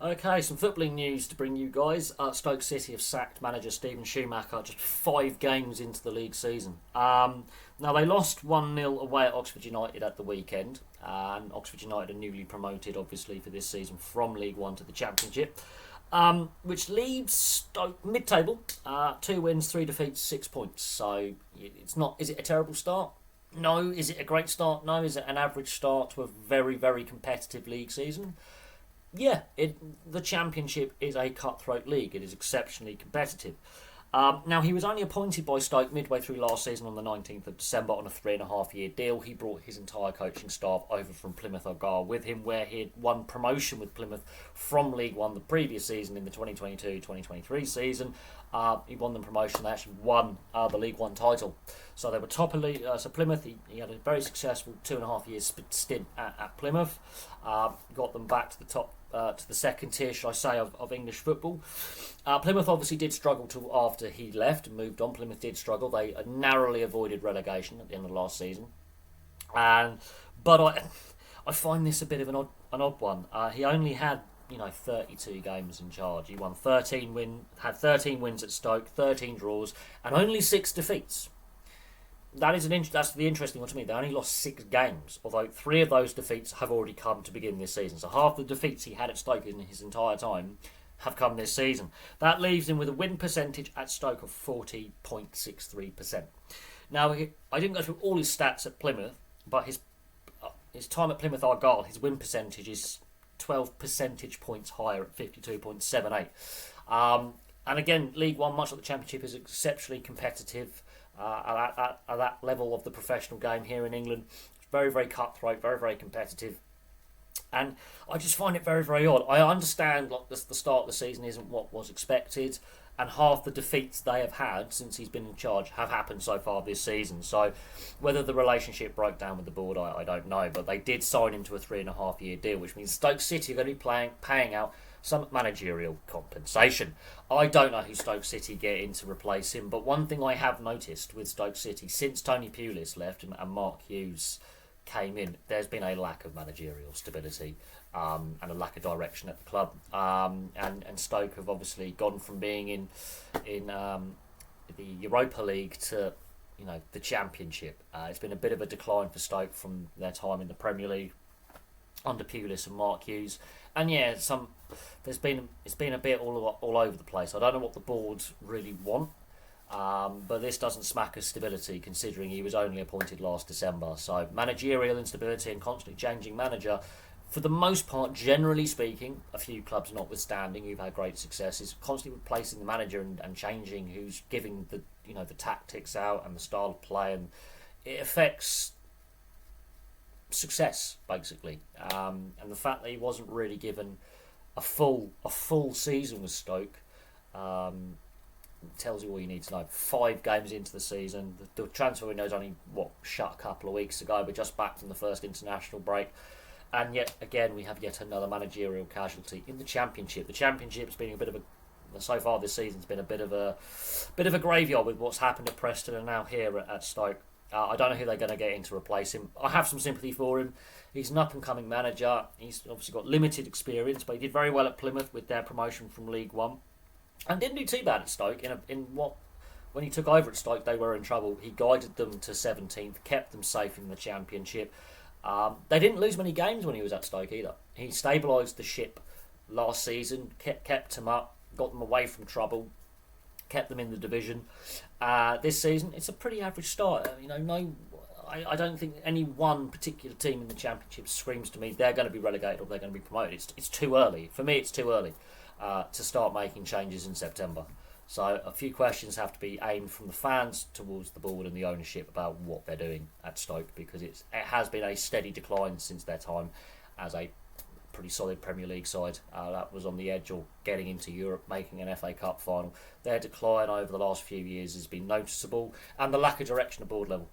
Okay, some footballing news to bring you guys. Stoke City have sacked manager Stephen Schumacher just 5 games into the league season. Now, they lost 1-0 away at Oxford United at the weekend. And Oxford United are newly promoted, obviously, for this season from League One to the Championship. Which leaves Stoke mid-table. 2 wins, 3 defeats, 6 points. So, it's not. Is it a terrible start? No. Is it a great start? No. Is it an average start to a very, very competitive league season? Yeah, the Championship is a cutthroat league. It is exceptionally competitive. Now, he was only appointed by Stoke midway through last season on the 19th of December on a 3.5 year deal. He brought his entire coaching staff over from Plymouth Argyle with him, where he had won promotion with Plymouth from League One the previous season in the 2022-2023 season. He won the promotion. They actually won the League One title. So they were top of league. So Plymouth, he had a very successful 2.5 years stint at Plymouth. Got them back to the top, to the second tier, should I say, of English football. Plymouth obviously did struggle after he left and moved on. Plymouth did struggle. They narrowly avoided relegation at the end of last season. But I find this a bit of an odd one. He only had 32 games in charge. He won had 13 wins at Stoke, 13 draws, and only 6 defeats. That's the interesting one to me. They only lost 6 games, although 3 of those defeats have already come to begin this season. So half the defeats he had at Stoke in his entire time have come this season. That leaves him with a win percentage at Stoke of 40.63%. Now, I didn't go through all his stats at Plymouth, but his time at Plymouth Argyle, his win percentage is 12 percentage points higher at 52.78. And again, League One, much like the Championship, is exceptionally competitive at that level of the professional game here in England. It's very, very cutthroat, very, very competitive. And I just find it very, very odd. I understand the start of the season isn't what was expected, and half the defeats they have had since he's been in charge have happened so far this season. So whether the relationship broke down with the board, I don't know. But they did sign him to a 3.5 year deal, which means Stoke City are going to be paying out some managerial compensation. I don't know who Stoke City get in to replace him, but one thing I have noticed with Stoke City since Tony Pulis left and Mark Hughes came in, there's been a lack of managerial stability and a lack of direction at the club. And Stoke have obviously gone from being in the Europa League to the Championship. It's been a bit of a decline for Stoke from their time in the Premier League under Pulis and Mark Hughes. And yeah, it's been a bit all over the place. I don't know what the board really want. But this doesn't smack of stability, considering he was only appointed last December. So managerial instability and constantly changing manager, for the most part, generally speaking, a few clubs notwithstanding who've had great successes, constantly replacing the manager and changing who's giving the tactics out and the style of play, and it affects success basically. And the fact that he wasn't really given a full season with Stoke tells you all you need to know. 5 games into the season, the transfer window's only shut a couple of weeks ago. We're just back from the first international break, and yet again we have yet another managerial casualty in the Championship. The Championship's been so far this season's been a bit of a graveyard with what's happened at Preston and now here at Stoke. I don't know who they're going to get in to replace him. I have some sympathy for him. He's an up-and-coming manager. He's obviously got limited experience, but he did very well at Plymouth with their promotion from League One. And didn't do too bad at Stoke. When he took over at Stoke, they were in trouble. He guided them to 17th, kept them safe in the Championship. They didn't lose many games when he was at Stoke either. He stabilised the ship last season, kept them up, got them away from trouble, kept them in the division. This season, it's a pretty average start. I don't think any one particular team in the Championship screams to me they're going to be relegated or they're going to be promoted. It's too early. For me, it's too early to start making changes in September. So a few questions have to be aimed from the fans towards the board and the ownership about what they're doing at Stoke, because it has been a steady decline since their time as a pretty solid Premier League side that was on the edge of getting into Europe, making an FA Cup final. Their decline over the last few years has been noticeable, and the lack of direction at board level.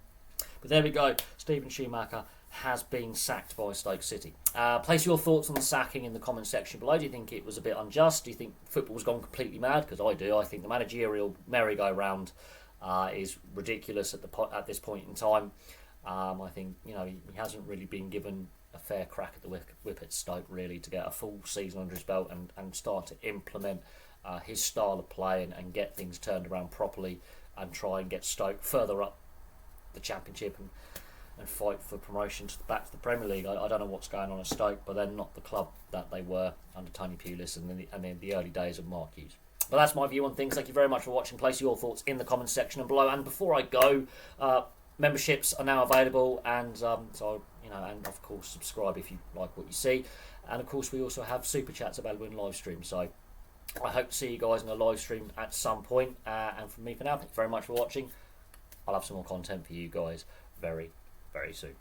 But there we go. Stephen Schumacher has been sacked by Stoke City. Place your thoughts on the sacking in the comment section below. Do you think it was a bit unjust? Do you think football's gone completely mad? Because I do. I think the managerial merry-go-round is ridiculous at this point in time. I think he hasn't really been given a fair crack at the whip at Stoke, really, to get a full season under his belt and start to implement his style of play and get things turned around properly and try and get Stoke further up the Championship and fight for promotion back to the Premier League. I don't know what's going on at Stoke, but they're not the club that they were under Tony Pulis and in the early days of Mark Hughes. But that's my view on things. Thank you very much for watching. Place your thoughts in the comments section and below. And before I go, memberships are now available, and and of course subscribe if you like what you see. And of course we also have super chats available in live stream. So I hope to see you guys in a live stream at some point. And from me for now, thank you very much for watching. I'll have some more content for you guys very, very soon.